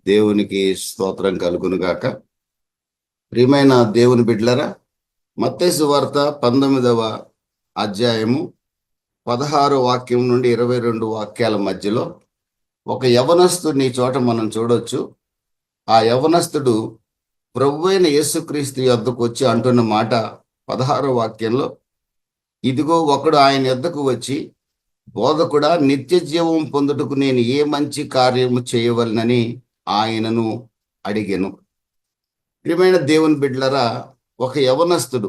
దేవునికి స్తోత్రం కలుగును గాక. ప్రియమైన దేవుని బిడ్డలారా, మత్తయి సువార్త 19వ అధ్యాయము 16 వాక్యం నుండి 22 వాక్యాల మధ్యలో ఒక యవనస్తుడిని చోట మనం చూడొచ్చు. ఆ యవనస్తుడు ప్రభువైన యేసుక్రీస్తు యొద్దకు వచ్చి అంటున్న మాట 16వ వాక్యంలో, ఇదిగో ఒకడు ఆయన యొద్దకు వచ్చి, బోధకుడా, నిత్య జీవం పొందుటకు నేను ఏ మంచి కార్యము చేయవలనని ఆయనను అడిగెను. ప్రియమైన దేవుని బిడ్డలరా, ఒక యవనస్తుడు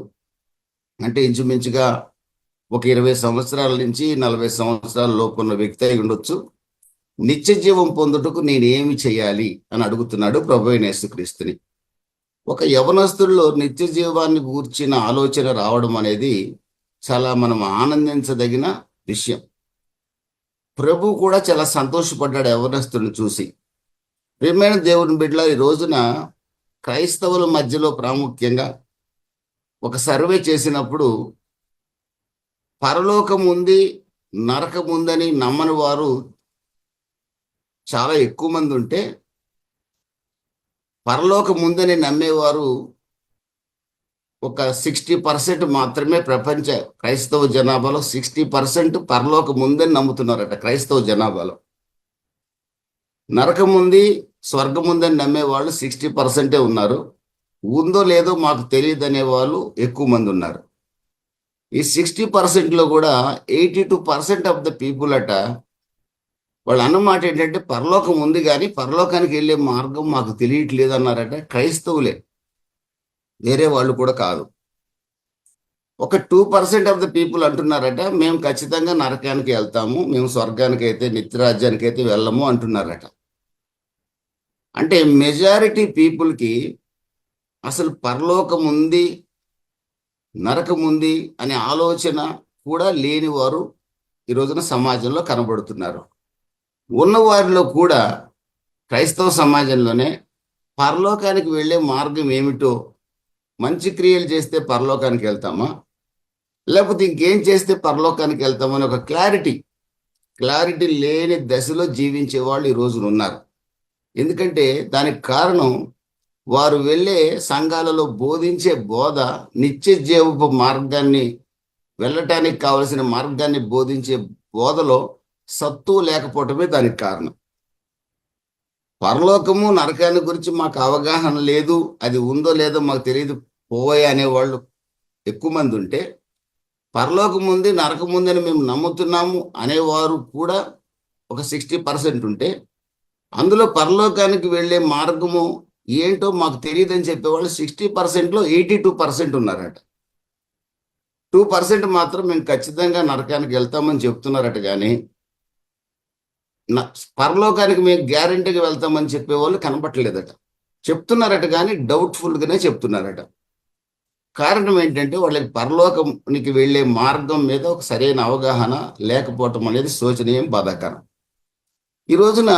అంటే ఇంచుమించుగా ఒక 20 సంవత్సరాల నుంచి 40 సంవత్సరాల లోపున్న వ్యక్తి అయి ఉండొచ్చు. నిత్య జీవం పొందుటకు నేను ఏమి చేయాలి అని అడుగుతున్నాడు ప్రభువైన యేసుక్రీస్తుని. ఒక యవనస్తుడిలో నిత్య జీవాన్ని గూర్చిన ఆలోచన రావడం అనేది చాలా మనం ఆనందించదగిన విషయం. ప్రభు కూడా చాలా సంతోషపడ్డాడు యవనస్తుడిని చూసి. ప్రియమైన దేవుని బిడ్డల, ఈ రోజున క్రైస్తవుల మధ్యలో ప్రాముఖ్యంగా ఒక సర్వే చేసినప్పుడు పరలోకం ఉంది, నరకం ఉందని నమ్మని వారు చాలా ఎక్కువ మంది ఉంటే, పరలోకం ఉందని నమ్మేవారు ఒక 60% మాత్రమే. ప్రపంచ క్రైస్తవ జనాభాలో 60% పరలోకం ఉందని నమ్ముతున్నారట. క్రైస్తవ జనాభాలో నరకం ఉంది, స్వర్గం ఉందని నమ్మే వాళ్ళు 60% ఉన్నారు. ఉందో లేదో మాకు తెలియదు అనే వాళ్ళు ఎక్కువ మంది ఉన్నారు. ఈ 60%లో కూడా 82% ఆఫ్ ద పీపుల్ అట, వాళ్ళు అన్నమాట ఏంటంటే పరలోకం ఉంది కానీ పరలోకానికి వెళ్ళే మార్గం మాకు తెలియట్లేదు అన్నారట. క్రైస్తవులే, వేరే వాళ్ళు కూడా కాదు. ఒక 2% ఆఫ్ ద పీపుల్ అంటున్నారట, మేము ఖచ్చితంగా నరకానికి వెళ్తాము, మేము స్వర్గానికి అయితే నిత్యరాజ్యానికి అయితే వెళ్ళము అంటున్నారట. అంటే మెజారిటీ పీపుల్కి అసలు పరలోకం ఉంది, నరకం ఉంది అనే ఆలోచన కూడా లేని వారు ఈ రోజున సమాజంలో కనబడుతున్నారు. ఉన్నవారిలో కూడా క్రైస్తవ సమాజంలోనే పరలోకానికి వెళ్ళే మార్గం ఏమిటో, మంచి క్రియలు చేస్తే పరలోకానికి వెళ్తామా, లేకపోతే ఇంకేం చేస్తే పరలోకానికి వెళ్తామని ఒక క్లారిటీ లేని దశలో జీవించే వాళ్ళు ఈ రోజున ఉన్నారు. ఎందుకంటే దానికి కారణం వారు వెళ్ళే సంఘాలలో బోధించే బోధ నిత్య జీవపు మార్గాన్ని, వెళ్ళటానికి కావలసిన మార్గాన్ని బోధించే బోధలో సత్తు లేకపోవటమే దానికి కారణం. పరలోకము నరకాన్ని గురించి మాకు అవగాహన లేదు, అది ఉందో లేదో మాకు తెలియదు పోయే అనేవాళ్ళు ఎక్కువ మంది ఉంటే, పరలోకం ఉంది, నరకం ఉందని మేము నమ్ముతున్నాము అనేవారు కూడా ఒక 60% ఉంటే, అందులో పరలోకానికి వెళ్ళే మార్గము ఏంటో మాకు తెలియదని చెప్పేవాళ్ళు 60%లో 82% ఉన్నారట. 2% మాత్రం మేము ఖచ్చితంగా నరకానికి వెళ్తామని చెప్తున్నారట. కానీ పరలోకానికి మేము గ్యారంటీగా వెళ్తామని చెప్పేవాళ్ళు కనపట్లేదట. చెప్తున్నారట కానీ డౌట్ఫుల్గానే చెప్తున్నారట. కారణం ఏంటంటే వాళ్ళకి పరలోకానికి వెళ్ళే మార్గం మీద ఒక సరైన అవగాహన లేకపోవటం అనేది శోచనీయం, బాధాకరం. ఈ రోజున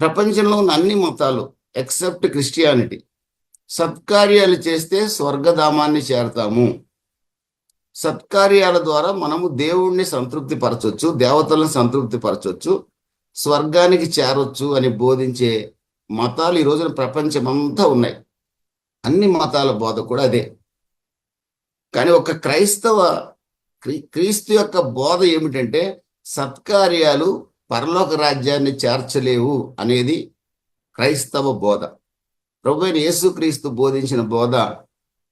ప్రపంచంలో ఉన్న అన్ని మతాలు ఎక్సెప్ట్ క్రిస్టియానిటీ సత్కార్యాలు చేస్తే స్వర్గధామాన్ని చేరతాము, సత్కార్యాల ద్వారా మనము దేవుణ్ణి సంతృప్తి పరచొచ్చు, దేవతలను సంతృప్తి పరచొచ్చు, స్వర్గానికి చేరొచ్చు అని బోధించే మతాలు ఈ రోజున ప్రపంచమంతా ఉన్నాయి. అన్ని మతాల బోధ కూడా అదే. కానీ ఒక క్రీస్తు యొక్క బోధ ఏమిటంటే సత్కార్యాలు పరలోక రాజ్యాన్ని చేర్చలేవు అనేది క్రైస్తవ బోధ. ప్రభువైన యేసుక్రీస్తు బోధించిన బోధ,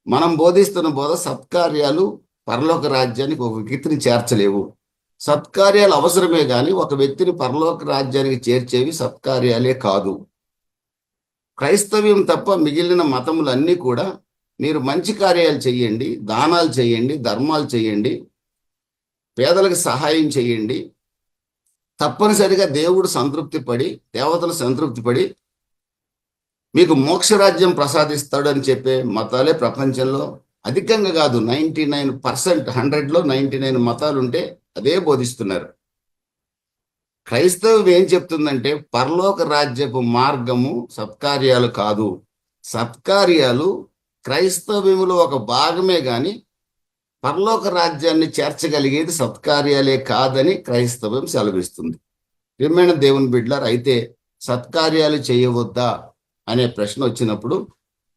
మనం బోధిస్తున్న బోధ, సత్కార్యాలు పరలోక రాజ్యానికి ఒక వ్యక్తిని చేర్చలేవు. సత్కార్యాలు అవసరమే కానీ ఒక వ్యక్తిని పరలోక రాజ్యానికి చేర్చేవి సత్కార్యాలే కాదు. క్రైస్తవ్యం తప్ప మిగిలిన మతములన్నీ కూడా మీరు మంచి కార్యాలు చేయండి, దానాలు చేయండి, ధర్మాలు చేయండి, పేదలకు సహాయం చేయండి, తప్పనిసరిగా దేవుడు సంతృప్తి పడి, దేవతలు సంతృప్తి పడి మీకు మోక్షరాజ్యం ప్రసాదిస్తాడు అని చెప్పే మతాలే ప్రపంచంలో అధికంగా కాదు 99%, 100లో 99 మతాలు ఉంటే అదే బోధిస్తున్నారు. క్రైస్తవం ఏం చెప్తుందంటే పరలోక రాజ్యపు మార్గము సత్కార్యాలు కాదు. సత్కార్యాలు క్రైస్తవ్యములో ఒక భాగమే కానీ పరలోక రాజ్యాన్ని చేర్చగలిగేది సత్కార్యాలే కాదని క్రైస్తవం సెలవిస్తుంది. ప్రియమైన దేవుని బిడ్డలారా, అయితే సత్కార్యాలు చేయవద్దా అనే ప్రశ్న వచ్చినప్పుడు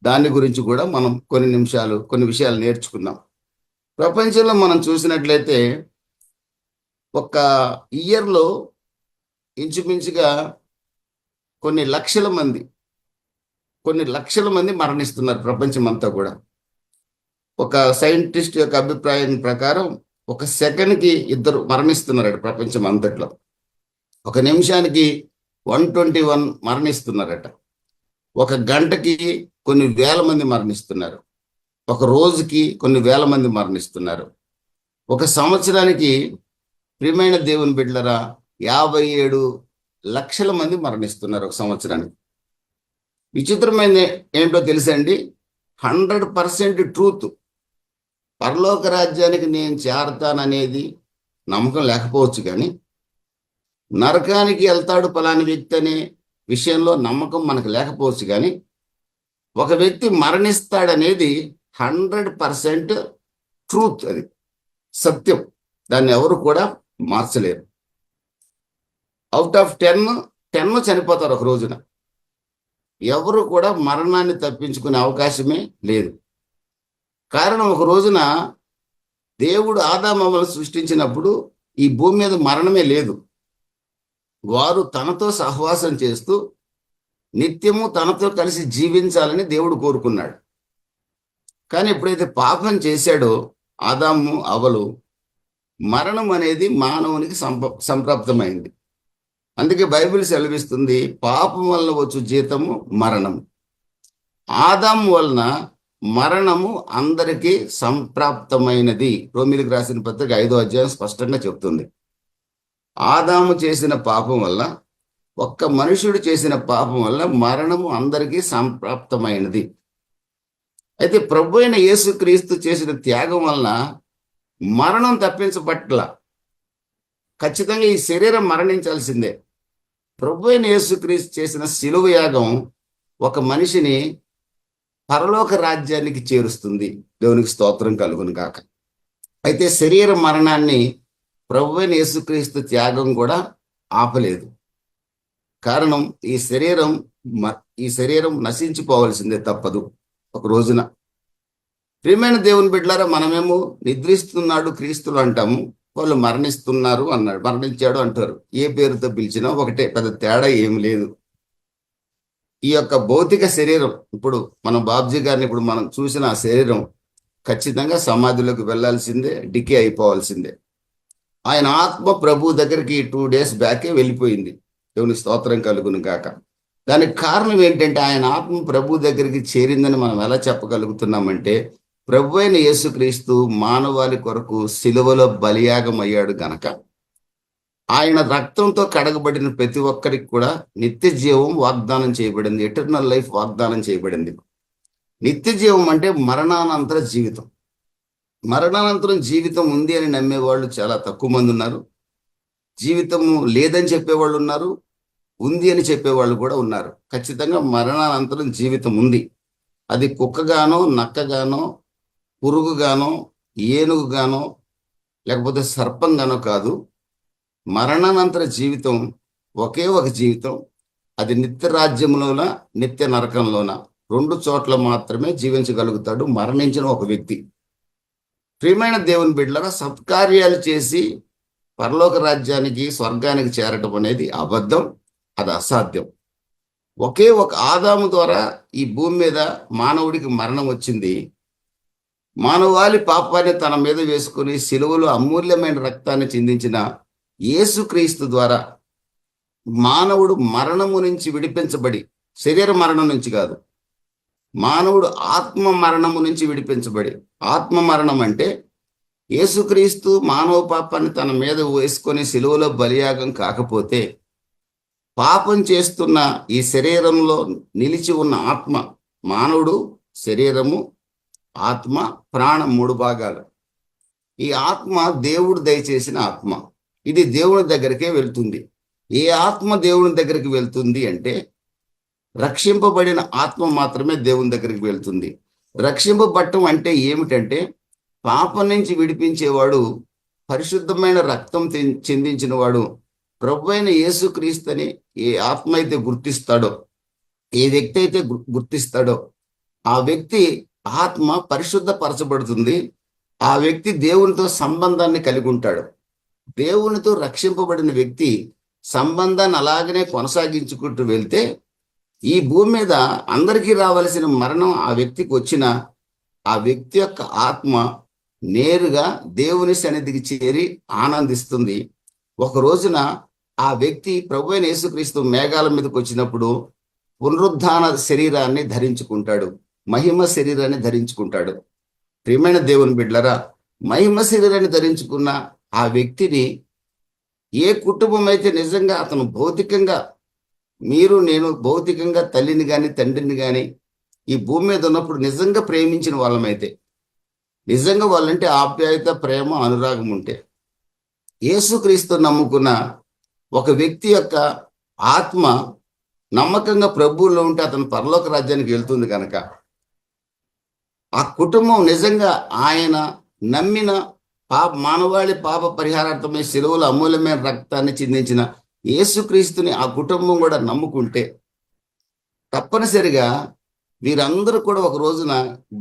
దాని గురించి కూడా మనం కొన్ని విషయాలు నేర్చుకుందాం. ప్రపంచంలో మనం చూసినట్లయితే ఒక ఇయర్లో ఇంచుమించుగా కొన్ని లక్షల మంది మరణిస్తున్నారు ప్రపంచం అంతా కూడా. ఒక సైంటిస్ట్ యొక్క అభిప్రాయం ప్రకారం ఒక సెకండ్కి 2 మరణిస్తున్నారట ప్రపంచం అంతట్లో. ఒక నిమిషానికి 121 మరణిస్తున్నారట. ఒక గంటకి కొన్ని వేల మంది మరణిస్తున్నారు. ఒక రోజుకి కొన్ని వేల మంది మరణిస్తున్నారు. ఒక సంవత్సరానికి ప్రియమైన దేవుని బిడ్డలరా 57 లక్షల మంది మరణిస్తున్నారు ఒక సంవత్సరానికి. విచిత్రమైన ఏంటో తెలుసండి, 100% ట్రూత్. పరలోక రాజ్యానికి నేను చేరతాననేది నమ్మకం లేకపోవచ్చు, కానీ నరకానికి వెళ్తాడు పలాని వ్యక్తి అనే విషయంలో నమ్మకం మనకు లేకపోవచ్చు, కానీ ఒక వ్యక్తి మరణిస్తాడనేది 100% ట్రూత్. అది సత్యం, దాన్ని ఎవరు కూడా మార్చలేరు. అవుట్ ఆఫ్ 10 చనిపోతారు ఒక రోజున. ఎవరు కూడా మరణాన్ని తప్పించుకునే అవకాశమే లేదు. కారణం, ఒక రోజున దేవుడు ఆదామవ్వలను సృష్టించినప్పుడు ఈ భూమి మీద మరణమే లేదు. వారు తనతో సహవాసం చేస్తూ నిత్యము తనతో కలిసి జీవించాలని దేవుడు కోరుకున్నాడు. కానీ ఎప్పుడైతే పాపం చేశాడో ఆదాము అవ్వలు, మరణం అనేది మానవునికి సంప్రాప్తమైంది. అందుకే బైబిల్ సెలవిస్తుంది, పాపం వలన వచ్చు జీతము మరణము. ఆదాము వలన మరణము అందరికీ సంప్రాప్తమైనది. రోమీయులకు రాసిన పత్రిక 5వ అధ్యాయం స్పష్టంగా చెప్తుంది. ఆదాము చేసిన పాపం వల్ల, ఒక్క మనుషుడు చేసిన పాపం వల్ల మరణము అందరికీ సంప్రాప్తమైనది. అయితే ప్రభు అయిన యేసుక్రీస్తు చేసిన త్యాగం వలన మరణం తప్పించబట్ల. ఖచ్చితంగా ఈ శరీరం మరణించాల్సిందే. ప్రభు అయిన యేసుక్రీస్తు చేసిన శిలువ యాగం ఒక మనిషిని పరలోక రాజ్యానికి చేరుస్తుంది. దేవునికి స్తోత్రం కలుగును గాక. అయితే శరీర మరణాన్ని ప్రభు అయిన యేసుక్రీస్తు త్యాగం కూడా ఆపలేదు. కారణం, ఈ శరీరం నశించిపోవలసిందే, తప్పదు ఒక రోజున. ప్రియమైన దేవుని బిడ్డలారా, మనమేమో నిద్రిస్తున్నాడు క్రీస్తులు అంటాము, వాళ్ళు మరణించాడు అంటారు. ఏ పేరుతో పిలిచినా ఒకటే, పెద్ద తేడా ఏమి లేదు. ఈ యొక్క భౌతిక శరీరం, ఇప్పుడు మనం బాబ్జీ గారిని ఇప్పుడు మనం చూసిన ఆ శరీరం ఖచ్చితంగా సమాధిలోకి వెళ్లాల్సిందే, డికే అయిపోవాల్సిందే. ఆయన ఆత్మ ప్రభు దగ్గరికి 2 days బ్యాకే వెళ్ళిపోయింది. దేవుని స్తోత్రం కలుగును గాక. దానికి కారణం ఏంటంటే, ఆయన ఆత్మ ప్రభు దగ్గరికి చేరిందని మనం ఎలా చెప్పగలుగుతున్నామంటే, ప్రభు అయిన యేసుక్రీస్తు మానవాళి కొరకు సిలువలో బలియాగం అయ్యాడు గనక, ఆయన రక్తంతో కడగబడిన ప్రతి ఒక్కరికి కూడా నిత్య జీవం వాగ్దానం చేయబడింది. ఎటర్నల్ లైఫ్ వాగ్దానం చేయబడింది. నిత్య జీవం అంటే మరణానంతర జీవితం. మరణానంతరం జీవితం ఉంది అని నమ్మేవాళ్ళు చాలా తక్కువ మంది ఉన్నారు. జీవితము లేదని చెప్పేవాళ్ళు ఉన్నారు, ఉంది అని చెప్పేవాళ్ళు కూడా ఉన్నారు. ఖచ్చితంగా మరణానంతరం జీవితం ఉంది. అది కుక్కగానో, నక్కగానో, పురుగుగానో, ఏనుగుగానో, లేకపోతే సర్పంగానో కాదు. మరణానంతర జీవితం ఒకే ఒక జీవితం. అది నిత్య రాజ్యంలోన, నిత్య నరకంలోన, 2 చోట్ల మాత్రమే జీవించగలుగుతాడు మరణించిన ఒక వ్యక్తి. ప్రియమైన దేవుని బిడ్డలారా, సత్కార్యాలు చేసి పరలోక రాజ్యానికి, స్వర్గానికి చేరటం అనేది అబద్ధం, అది అసాధ్యం. ఒకే ఒక ఆదాము ద్వారా ఈ భూమి మీద మానవుడికి మరణం వచ్చింది. మానవాళి పాపాన్ని తన మీద వేసుకుని సిలువలో అమూల్యమైన రక్తాన్ని చిందించిన యేసుక్రీస్తు ద్వారా మానవుడు మరణము నుంచి విడిపించబడి, శరీర మరణం నుంచి కాదు, మానవుడు ఆత్మ మరణము నుంచి విడిపించబడి. ఆత్మ మరణం అంటే యేసుక్రీస్తు మానవ పాపాన్ని తన మీద వేసుకొని సిలువలో బలియాగం కాకపోతే, పాపం చేస్తున్న ఈ శరీరంలో నిలిచి ఉన్న ఆత్మ, మానవుడు శరీరము, ఆత్మ, ప్రాణం 3 భాగాలు. ఈ ఆత్మ దేవుడు దయచేసిన ఆత్మ. ఇది దేవుని దగ్గరికే వెళ్తుంది. ఏ ఆత్మ దేవుని దగ్గరికి వెళ్తుంది అంటే, రక్షింపబడిన ఆత్మ మాత్రమే దేవుని దగ్గరికి వెళ్తుంది. రక్షింపబడటం అంటే ఏమిటంటే, పాపం నుంచి విడిపించేవాడు, పరిశుద్ధమైన రక్తం చిందించిన వాడు, ప్రభువైన యేసుక్రీస్తుని ఏ ఆత్మ అయితే గుర్తిస్తాడో, ఏ వ్యక్తి అయితే గుర్తిస్తాడో ఆ వ్యక్తి ఆత్మ పరిశుద్ధపరచబడుతుంది. ఆ వ్యక్తి దేవునితో సంబంధాన్ని కలిగి ఉంటాడు. దేవునితో రక్షింపబడిన వ్యక్తి సంబంధాన్ని అలాగనే కొనసాగించుకుంటూ వెళ్తే ఈ భూమి మీద అందరికీ రావలసిన మరణం ఆ వ్యక్తికి వచ్చిన ఆ వ్యక్తి యొక్క ఆత్మ నేరుగా దేవుని సన్నిధికి చేరి ఆనందిస్తుంది. ఒక రోజున ఆ వ్యక్తి ప్రభువైన యేసుక్రీస్తు మేఘాల మీదకి వచ్చినప్పుడు పునరుద్ధాన శరీరాన్ని ధరించుకుంటాడు, మహిమ శరీరాన్ని ధరించుకుంటాడు. ప్రియమైన దేవుని బిడ్డలారా, మహిమ శరీరాన్ని ధరించుకున్న ఆ వ్యక్తిని ఏ కుటుంబం అయితే నిజంగా అతను భౌతికంగా, మీరు నేను భౌతికంగా తల్లిని కానీ తండ్రిని కానీ ఈ భూమి మీద ఉన్నప్పుడు నిజంగా ప్రేమించిన వాళ్ళమైతే, నిజంగా వాళ్ళంటే ఆప్యాయత, ప్రేమ, అనురాగం ఉంటే, యేసుక్రీస్తు నమ్ముకున్న ఒక వ్యక్తి యొక్క ఆత్మ నమ్మకంగా ప్రభువులో ఉంటే అతను పరలోక రాజ్యానికి వెళ్తుంది కనుక ఆ కుటుంబం నిజంగా ఆయన నమ్మిన మానవాళి పాప పరిహారార్థమై శిలువలో అమూల్యమైన రక్తాన్ని చిందించిన యేసుక్రీస్తుని ఆ కుటుంబం కూడా నమ్ముకుంటే తప్పనిసరిగా వీరందరూ కూడా ఒక రోజున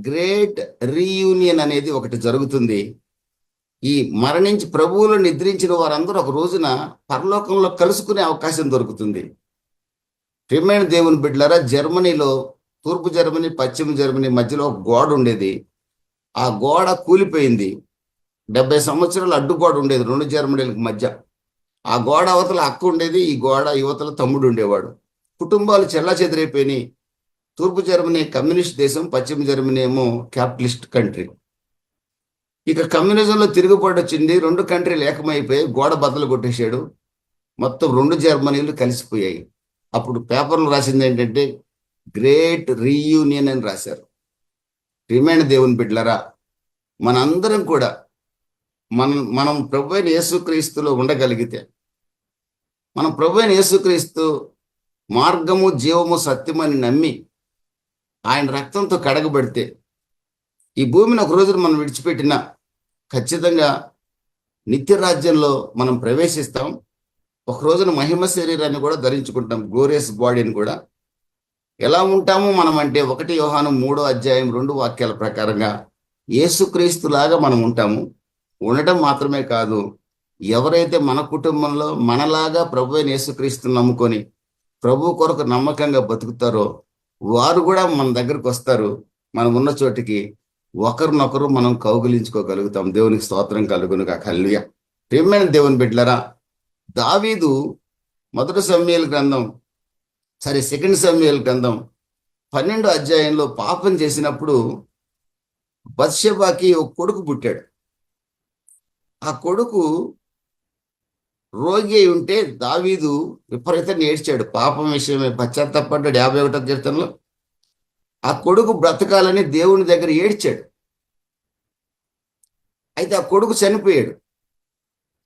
గ్రేట్ రీయూనియన్ అనేది ఒకటి జరుగుతుంది. ఈ మరణించి ప్రభువులో నిద్రించిన వారందరూ ఒక రోజున పరలోకంలో కలుసుకునే అవకాశం దొరుకుతుంది. ప్రియమైన దేవుని బిడ్డలారా, జర్మనీలో తూర్పు జర్మనీ, పశ్చిమ జర్మనీ మధ్యలో ఒక గోడ ఉండేది. ఆ గోడ కూలిపోయింది. 70 సంవత్సరాలు అడ్డుగోడ ఉండేది రెండు జర్మనీలకు మధ్య. ఆ గోడ అవతల అక్క ఉండేది, ఈ గోడ యువతల తమ్ముడు ఉండేవాడు. కుటుంబాలు చెల్లాచెదిరైపోయినాయి. తూర్పు జర్మనీ కమ్యూనిస్ట్ దేశం, పశ్చిమ జర్మనీ ఏమో క్యాపిటలిస్ట్ కంట్రీ. ఇక కమ్యూనిజంలో తిరుగుబాటు వచ్చింది. రెండు కంట్రీలు ఏకమైపోయి గోడ బద్దలు కొట్టేశాడు. మొత్తం రెండు జర్మనీలు కలిసిపోయాయి. అప్పుడు పేపర్లు రాసింది ఏంటంటే గ్రేట్ రీయూనియన్ అని రాశారు. ప్రియమైన దేవుని బిడ్డలారా, మనందరం కూడా మనం ప్రభువైన యేసుక్రీస్తులో ఉండగలిగితే, మనం ప్రభువైన యేసుక్రీస్తు మార్గము, జీవము, సత్యమని నమ్మి ఆయన రక్తంతో కడగబడితే ఈ భూమిని ఒక రోజున మనం విడిచిపెట్టినా ఖచ్చితంగా నిత్య రాజ్యంలో మనం ప్రవేశిస్తాం. ఒక రోజున మహిమ శరీరాన్ని కూడా ధరించుకుంటాం, గ్లోరియస్ బాడీని కూడా. ఎలా ఉంటాము మనం అంటే 1 యోహాను 3:2 వాక్యాల ప్రకారంగా యేసుక్రీస్తులాగా మనం ఉంటాము. ఉండటం మాత్రమే కాదు, ఎవరైతే మన కుటుంబంలో మనలాగా ప్రభువైన యేసుక్రీస్తుని నమ్ముకొని ప్రభు కొరకు నమ్మకంగా బతుకుతారో వారు కూడా మన దగ్గరకు వస్తారు. మనం ఉన్న చోటికి ఒకరినొకరు మనం కౌగిలించుకోగలుగుతాం. దేవునికి స్తోత్రం కలుగునుగాక. హల్లెలూయా. ప్రియమైన దేవుని బిడ్డలారా, దావీదు 1 సమూయేలు గ్రంథం, 2 సమూయేలు గ్రంథం 12వ అధ్యాయంలో పాపం చేసినప్పుడు బత్షెబాకి ఒక కొడుకు పుట్టాడు. ఆ కొడుకు రోగి అయి ఉంటే దావీదు విపరీతంగా ఏడ్చాడు. పాపం విషయమే పశ్చాత్తాపడ్డాడు. 51వ కీర్తనలో ఆ కొడుకు బ్రతకాలని దేవుని దగ్గర ఏడ్చాడు. అయితే ఆ కొడుకు చనిపోయాడు.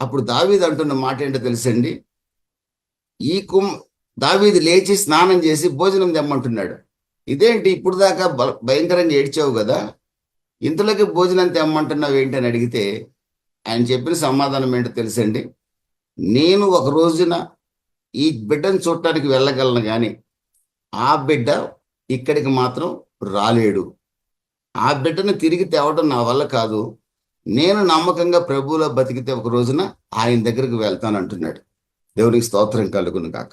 అప్పుడు దావీదు అంటున్న మాట ఏంటో తెలుసండి, దావీదు లేచి స్నానం చేసి భోజనం తెమ్మంటున్నాడు. ఇదేంటి ఇప్పుడు దాకా భయంకరంగా ఏడ్చావు కదా, ఇంతలోకి భోజనం తెమ్మంటున్నావు ఏంటి అని అడిగితే ఆయన చెప్పిన సమాధానం ఏంటో తెలుసండి, నేను ఒక రోజున ఈ బిడ్డను చూడటానికి వెళ్ళగలను కానీ ఆ బిడ్డ ఇక్కడికి మాత్రం రాలేడు. ఆ బిడ్డను తిరిగి తేవడం నా వల్ల కాదు. నేను నమ్మకంగా ప్రభువులో బతికితే ఒక రోజున ఆయన దగ్గరికి వెళ్తాను అంటున్నాడు. దేవునికి స్తోత్రం కలుగును గాక.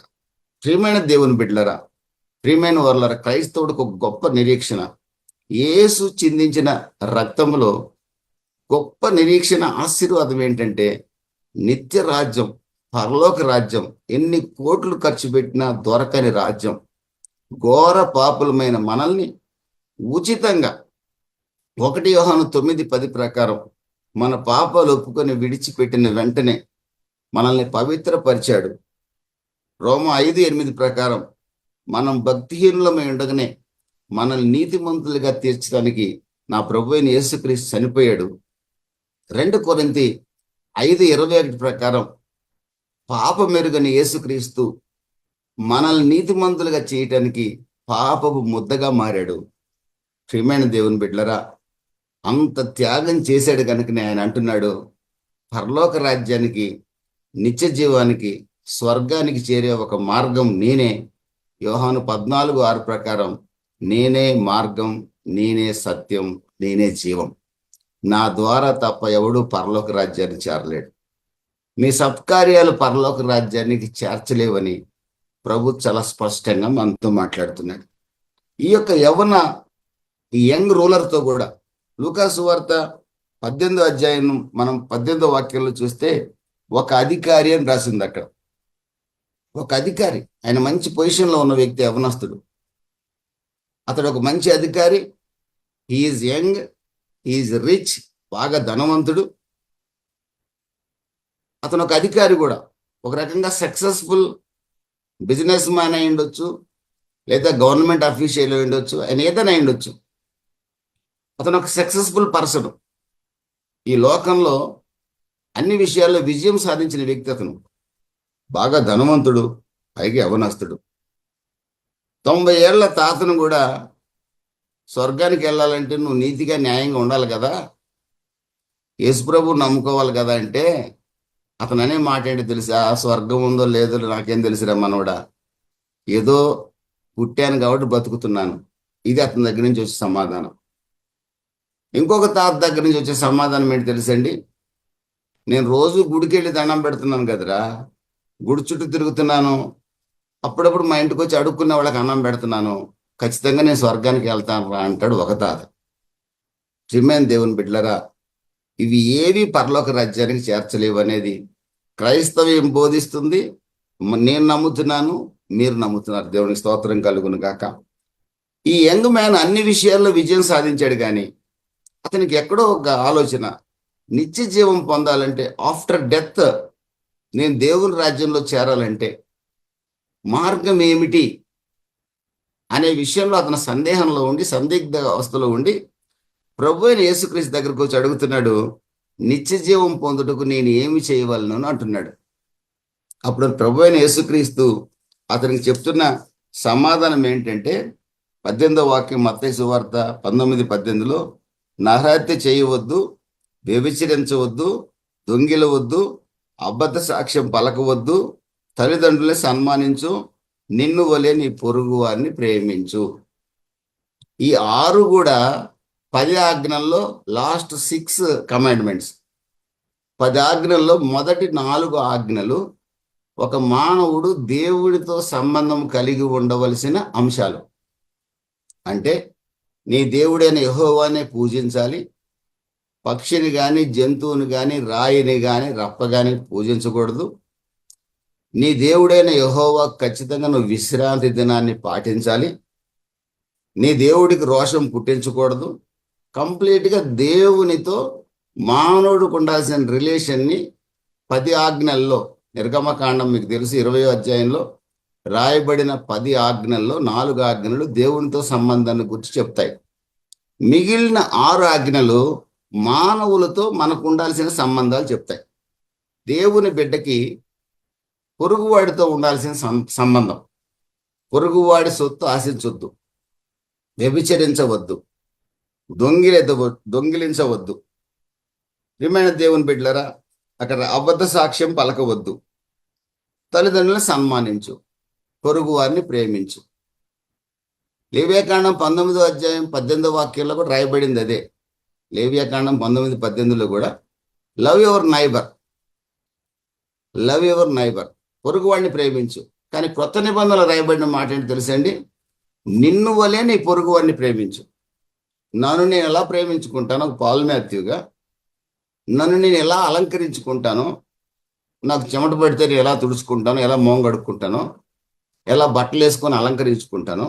ప్రియమైన దేవుని బిడ్డలరా, ప్రియమైన వర్లరా, క్రైస్తవుడికి ఒక గొప్ప నిరీక్షణ, యేసు చిందించిన రక్తంలో గొప్ప నిరీక్షణ, ఆశీర్వాదం ఏంటంటే నిత్య రాజ్యం, పరలోక రాజ్యం. ఎన్ని కోట్లు ఖర్చు పెట్టినా దొరకని రాజ్యం. ఘోర పాపులమైన మనల్ని ఉచితంగా 1 యోహాను 9:10 ప్రకారం మన పాపాలు ఒప్పుకొని విడిచిపెట్టిన వెంటనే మనల్ని పవిత్రపరిచాడు. రోమ 5:8 ప్రకారం మనం భక్తిహీనులమై ఉండగానే మనల్ని నీతిమంతులుగా తీర్చడానికి నా ప్రభువైన యేసుక్రీస్తు చనిపోయాడు. 2 కొరింథీ 5:21 ప్రకారం పాపమెరుగని యేసుక్రీస్తు మనల్ని నీతిమంతులుగా చేయటానికి పాపపు ముద్దగా మారాడు. ప్రియమైన దేవుని బిడ్డలరా, అంత త్యాగం చేశాడు కనుకనే ఆయన అంటున్నాడు, పరలోక రాజ్యానికి, నిత్య జీవానికి స్వర్గానికి చేరే ఒక మార్గం నేనే. యోహాను 14:6 ప్రకారం నేనే మార్గం, నేనే సత్యం, నేనే జీవం. నా ద్వారా తప్ప ఎవడు పరలోక రాజ్యాన్ని చేరలేడు. మీ సత్కార్యాలు పరలోక రాజ్యానికి చేర్చలేవని ప్రభు చాలా స్పష్టంగా మనతో మాట్లాడుతున్నాడు. ఈ యొక్క యంగ్ రూలర్తో కూడా లూకా సువార్త 18వ అధ్యాయం మనం 18వ వాక్యంలో చూస్తే ఒక అధికారి అని రాసింది అక్కడ. ఒక అధికారి, ఆయన మంచి పొజిషన్లో ఉన్న వ్యక్తి, యవనస్తుడు. అతడు ఒక మంచి అధికారి. హీఈస్ యంగ్, హీఈస్ రిచ్, బాగా ధనవంతుడు. అతను ఒక అధికారి కూడా, ఒక రకంగా సక్సెస్ఫుల్ బిజినెస్ మ్యాన్ అయి ఉండొచ్చు, లేదా గవర్నమెంట్ అఫీషియల్ అయి ఉండొచ్చు, ఆయన ఏదైనా అయి ఉండొచ్చు. అతను ఒక సక్సెస్ఫుల్ పర్సన్. ఈ లోకంలో అన్ని విషయాల్లో విజయం సాధించిన వ్యక్తి అతను. బాగా ధనవంతుడు, పైగా యవనస్తుడు. 90 ఏళ్ల తాతను కూడా స్వర్గానికి వెళ్ళాలంటే నువ్వు నీతిగా న్యాయంగా ఉండాలి కదా, యేసుప్రభు నమ్ముకోవాలి కదా అంటే అతను అనే మాట ఏంటి తెలుసా? స్వర్గం ఉందో లేదో నాకేం తెలుసురా మనవడా, ఏదో పుట్టాను కాబట్టి బతుకుతున్నాను. ఇది అతని దగ్గర నుంచి వచ్చే సమాధానం. ఇంకొక తాత దగ్గర నుంచి వచ్చే సమాధానం ఏంటి తెలుసండి? నేను రోజు గుడికి వెళ్ళి దండం పెడుతున్నాను కదరా, గుడి చుట్టూ తిరుగుతున్నాను, అప్పుడప్పుడు మా ఇంటికి వచ్చి అడుక్కునే వాళ్ళకి అన్నం పెడుతున్నాను, ఖచ్చితంగా నేను స్వర్గానికి వెళ్తాను రా అంటాడు ఒక తాత. ప్రియమైన దేవుని బిడ్డలారా, ఇవి ఏవి పరలోక రాజ్యానికి చేర్చలేవు అనేది క్రైస్తవ్యం బోధిస్తుంది. నేను నమ్ముతున్నాను, మీరు నమ్ముతున్నారు. దేవునికి స్తోత్రం కలుగును గాక. ఈ యంగ్ మ్యాన్ అన్ని విషయాల్లో విజయం సాధించాడు, కానీ అతనికి ఎక్కడో ఒక ఆలోచన, నిత్య జీవం పొందాలంటే, ఆఫ్టర్ డెత్ నేను దేవుని రాజ్యంలో చేరాలంటే మార్గం ఏమిటి అనే విషయంలో అతను సందేహంలో ఉండి, సందిగ్ధ అవస్థలో ఉండి ప్రభు అయిన యేసుక్రీస్తు దగ్గరకు వచ్చి అడుగుతున్నాడు, నిత్య జీవం పొందుటకు నేను ఏమి చేయవలను అంటున్నాడు. అప్పుడు ప్రభు అయిన యేసుక్రీస్తు అతనికి చెప్తున్న సమాధానం ఏంటంటే 18వ వాక్యం మత్తయి సువార్త 19:18లో, నరహత్య చేయవద్దు, వ్యభిచరించవద్దు, దొంగిలవద్దు, అబద్ధ సాక్ష్యం పలకవద్దు, తల్లిదండ్రులను సన్మానించు, నిన్ను వలె నీ పొరుగు వారిని ప్రేమించు. ఈ 6 కూడా 10 ఆజ్ఞల్లో లాస్ట్ 6 కమాండ్మెంట్స్. 10 ఆజ్ఞల్లో మొదటి 4 ఆజ్ఞలు ఒక మానవుడు దేవుడితో సంబంధం కలిగి ఉండవలసిన అంశాలు. అంటే నీ దేవుడైన యెహోవానే పూజించాలి, పక్షిని కానీ, జంతువుని కానీ, రాయిని కానీ, రప్ప కానీ పూజించకూడదు. నీ దేవుడైన యెహోవా ఖచ్చితంగా నువ్వు విశ్రాంతి దినాన్ని పాటించాలి. నీ దేవుడికి రోషం పుట్టించకూడదు. కంప్లీట్గా దేవునితో మానవుడికి ఉండాల్సిన రిలేషన్ని 10 ఆజ్ఞల్లో, నిర్గమకాండం మీకు తెలుసు 20వ అధ్యాయంలో రాయబడిన 10 ఆజ్ఞల్లో 4 ఆజ్ఞలు దేవునితో సంబంధాన్ని గురించి చెప్తాయి. మిగిలిన 6 ఆజ్ఞలు మానవులతో మనకు ఉండాల్సిన సంబంధాలు చెప్తాయి. దేవుని బిడ్డకి పొరుగువాడితో ఉండాల్సిన సంబంధం. పొరుగువాడి సొత్తు ఆశించవద్దు, వ్యభిచరించవద్దు, దొంగిలించవద్దు. ప్రియమైన దేవుని బిడ్డలారా, అక్కడ అబద్ధ సాక్ష్యం పలకవద్దు, తల్లిదండ్రులను సన్మానించు, పొరుగు వారిని ప్రేమించు. లేవియాకాండం 19వ అధ్యాయం 18వ వాక్యంలో కూడా రాయబడింది అదే. లేవియాకాండం 19:18లో కూడా love your neighbour, love your neighbour, పొరుగు వాడిని ప్రేమించు. కానీ కొత్త నిబంధనలు రాయబడిన మాట ఏంటి తెలుసండి? నిన్ను వలే నీ పొరుగు వాడిని ప్రేమించు. నన్ను నేను ఎలా ప్రేమించుకుంటానో పాల్ మాథ్యూగా, నన్ను నేను ఎలా అలంకరించుకుంటానో, నాకు చెమట పడితే నేను ఎలా తుడుచుకుంటానో, ఎలా మోంగడుక్కుంటానో, ఎలా బట్టలు వేసుకొని అలంకరించుకుంటానో,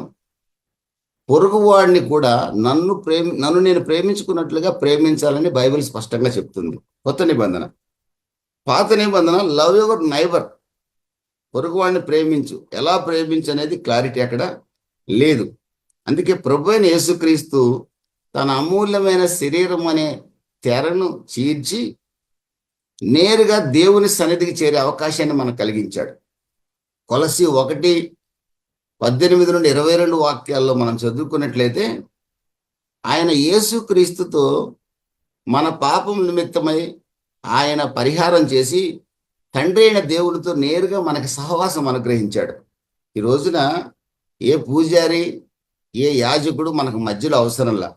పొరుగువాడిని కూడా నన్ను నేను ప్రేమించుకున్నట్లుగా ప్రేమించాలని బైబిల్ స్పష్టంగా చెప్తుంది. కొత్త నిబంధన. పాత నిబంధన లవ్ యువర్ నైబర్, పొరుగువాడిని ప్రేమించు. ఎలా ప్రేమించు అనేది క్లారిటీ అక్కడ లేదు. అందుకే ప్రభు అయిన యేసుక్రీస్తు తన అమూల్యమైన శరీరం అనే తెరను చీల్చి నేరుగా దేవుని సన్నిధికి చేరే అవకాశాన్ని మనకు కలిగించాడు. కొలస్సీ 1:18 నుండి 22 వాక్యాల్లో మనం చదువుకున్నట్లయితే, ఆయన యేసుక్రీస్తుతో మన పాపం నిమిత్తమై ఆయన పరిహారం చేసి తండ్రి అయిన దేవుడితో నేరుగా మనకి సహవాసం అనుగ్రహించాడు. ఈ రోజున ఏ పూజారి, ఏ యాజకుడు మనకు మధ్యలో అవసరంలా.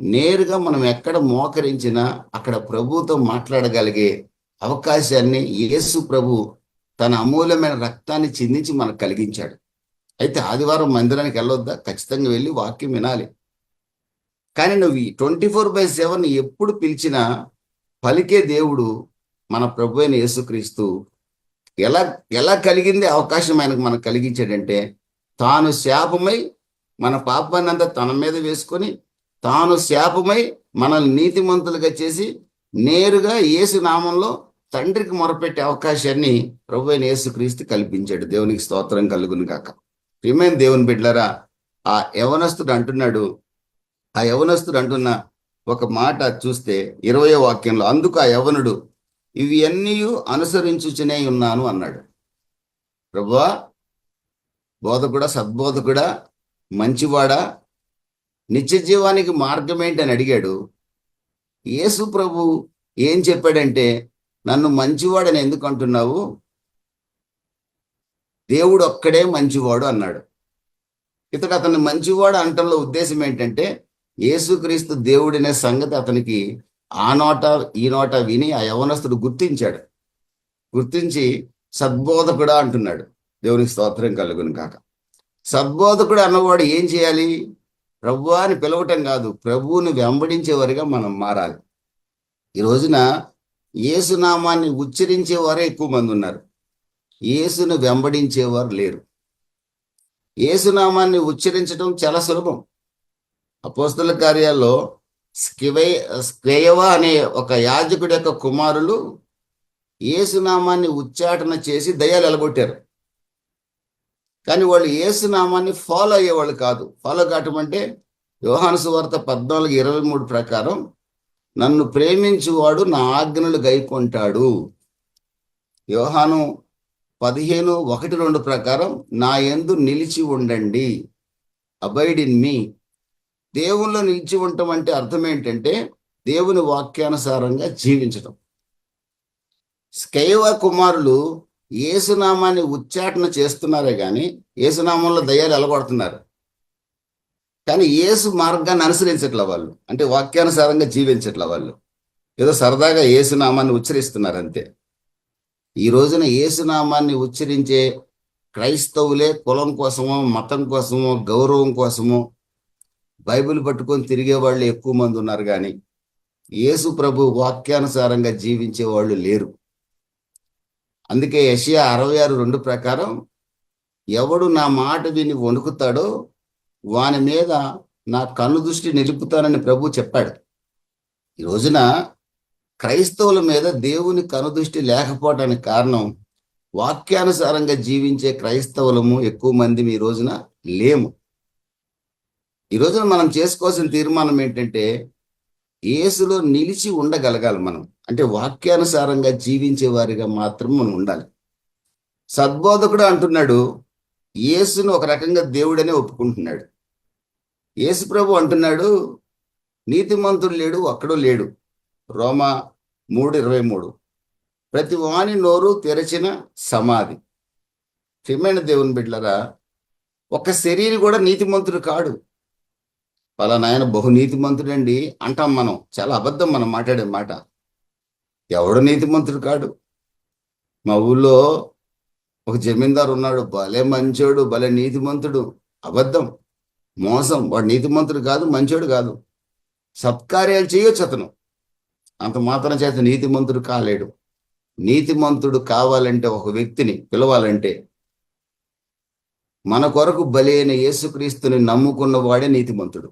నేరుగా మనం ఎక్కడ మోకరించినా అక్కడ ప్రభువుతో మాట్లాడగలిగే అవకాశాన్ని యేసు ప్రభు తన అమూల్యమైన రక్తాన్ని చిందించి మనకు కలిగించాడు. అయితే ఆదివారం మందిరానికి వెళ్ళొద్దా? ఖచ్చితంగా వెళ్ళి వాక్యం వినాలి. కానీ నువ్వు 24/7 ఎప్పుడు పిలిచినా పలికే దేవుడు మన ప్రభు అయిన యేసుక్రీస్తు. ఎలా ఎలా కలిగింది అవకాశం ఆయనకు మనకు కలిగించాడంటే, తాను శాపమై మన పాపాన్ని అంతా తన మీద వేసుకొని, తాను శాపమై మనల్ని నీతిమంతులుగా చేసి నేరుగా యేసు నామంలో తండ్రికి మొరపెట్టే అవకాశాన్ని ప్రభు అయిన యేసుక్రీస్తు కల్పించాడు. దేవునికి స్తోత్రం కలుగును గాక. ప్రియమైన దేవుని బిడ్డలారా, ఆ యవనస్తుడు అంటున్న ఒక మాట చూస్తే 20వ వాక్యంలో, అందుకు ఆ యవనుడు ఇవి అన్నీ అనుసరించుచునే ఉన్నాను అన్నాడు. ప్రభువా, బోధకుడా, సద్బోధకుడా, మంచివాడా, నిత్య జీవానికి మార్గం ఏంటని అడిగాడు. యేసు ప్రభు ఏం చెప్పాడంటే, నన్ను మంచివాడని ఎందుకు అంటున్నావు? దేవుడు ఒక్కడే మంచివాడు అన్నాడు. ఇతడు అతన్ని మంచివాడు అంటంలో ఉద్దేశం ఏంటంటే, యేసుక్రీస్తు దేవుడనే సంగతి అతనికి ఆ నోట ఈ నోట విని ఆ యవనస్తుడు గుర్తించి సద్బోధకుడా అంటున్నాడు. దేవునికి స్తోత్రం కలుగును కాక. సద్బోధకుడు అన్నవాడు ఏం చేయాలి? ప్రభువా అని పిలవటం కాదు, ప్రభువుని వెంబడించేవారుగా మనం మారాలి. ఈ రోజున యేసునామాన్ని ఉచ్చరించేవారే ఎక్కువ మంది ఉన్నారు, యేసును వెంబడించేవారు లేరు. యేసునామాన్ని ఉచ్చరించడం చాలా సులభం. అపోస్తల కార్యాల్లో స్క్వేయవ అనే ఒక యాజకుడి యొక్క కుమారులు యేసునామాన్ని ఉచ్చాటన చేసి దయ్యాలు ఎలగొట్టారు. కానీ వాళ్ళు యేసునామాన్ని ఫాలో అయ్యేవాళ్ళు కాదు. ఫాలో కావటం అంటే యోహాను సువార్త 14:23 ప్రకారం, నన్ను ప్రేమించువాడు నా ఆజ్ఞలు గైకొంటాడు. యోహాను 15:1-2 ప్రకారం, నా యందు నిలిచి ఉండండి, అబైడ్ ఇన్ మీ. దేవుల్లో నిలిచి ఉండటం అంటే అర్థం ఏంటంటే దేవుని వాక్యానుసారంగా జీవించటం. స్కైవ కుమారులు యేసునామాన్ని ఉచ్చాటన చేస్తున్నారే కానీ యేసునామంలో దయ్యాలు ఎలగొడుతున్నారు. కానీ యేసు మార్గాన్ని అనుసరించట్ల వాళ్ళు, అంటే వాక్యానుసారంగా జీవించట్ల వాళ్ళు. ఏదో సరదాగా యేసునామాన్ని ఉచ్చరిస్తున్నారు అంతే. ఈ రోజున యేసునామాన్ని ఉచ్చరించే క్రైస్తవులే కులం కోసమో, మతం కోసమో, గౌరవం కోసమో బైబిల్ పట్టుకొని తిరిగే వాళ్ళు ఎక్కువ మంది ఉన్నారు. కానీ యేసు ప్రభు వాక్యానుసారంగా జీవించే వాళ్ళు లేరు. అందుకే యెషయా 66:2 ప్రకారం, ఎవడు నా మాట విని వణుకుతాడో వాని మీద నా కనుదృష్టి నిలుపుతానని ప్రభు చెప్పాడు. ఈ రోజున క్రైస్తవుల మీద దేవుని కనుదృష్టి లేకపోవడానికి కారణం, వాక్యానుసారంగా జీవించే క్రైస్తవులము ఎక్కువ మంది ఈ రోజున లేము. ఈ రోజున మనం చేసుకోవాల్సిన తీర్మానం ఏంటంటే, యేసులో నిలిచి ఉండగలగాలి మనం. అంటే వాక్యానుసారంగా జీవించే వారిగా మాత్రం మనం ఉండాలి. సద్బోధకుడు అంటున్నాడు, యేసును ఒక రకంగా దేవుడనే ఒప్పుకుంటున్నాడు. యేసు ప్రభు అంటున్నాడు, నీతిమంతుడు లేడు, ఒక్కడూ లేడు. రోమా 3:23. ప్రతి వాని నోరు తెరచిన సమాధి. ప్రియమైన దేవుని బిడ్డలారా, ఒక శరీరం కూడా నీతిమంతుడు కాడు. పలానా ఆయన బహు నీతిమంతుడండి అంటాం మనం. చాలా అబద్ధం మనం మాట్లాడే మాట. ఎవడు నీతిమంతుడు కాడు. మా ఊళ్ళో ఒక జమీందారు ఉన్నాడు, భలే మంచోడు, భలే నీతిమంతుడు. అబద్ధం, మోసం. వాడు నీతిమంతుడు కాదు, మంచోడు కాదు. సత్కార్యాలు చేయొచ్చు అతను, అంత మాత్రం చేత నీతిమంతుడు కాలేడు. నీతిమంతుడు కావాలంటే, ఒక వ్యక్తిని పిలవాలంటే, మన కొరకు బలైన యేసుక్రీస్తుని నమ్ముకున్న వాడే నీతిమంతుడు.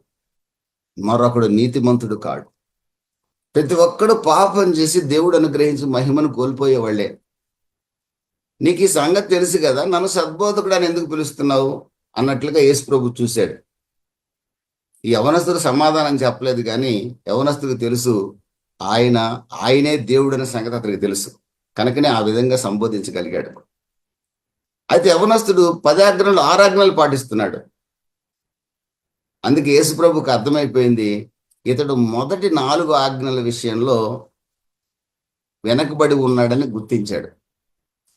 మరొకడు నీతిమంతుడు కాడు. ప్రతి ఒక్కడు పాపం చేసి దేవుడు అనుగ్రహించి మహిమను కోల్పోయేవాళ్లే. నీకు ఈ సంగతి తెలుసు కదా, నన్ను సద్బోధకుడు అని ఎందుకు పిలుస్తున్నావు అన్నట్లుగా యేసు ప్రభు చూశాడు. ఈ యవనస్తుడు సమాధానం చెప్పలేదు, కానీ యవనస్తుడికి తెలుసు ఆయనే దేవుడు అనే సంగతి అతనికి తెలుసు. కనుకనే ఆ విధంగా సంబోధించగలిగాడు. అయితే యవనస్తుడు 10 ఆజ్ఞలు 6 ఆజ్ఞలు పాటిస్తున్నాడు. అందుకే యేసు ప్రభుకి అర్థమైపోయింది, ఇతడు మొదటి 4 ఆజ్ఞల విషయంలో వెనకబడి ఉన్నాడని గుర్తించాడు.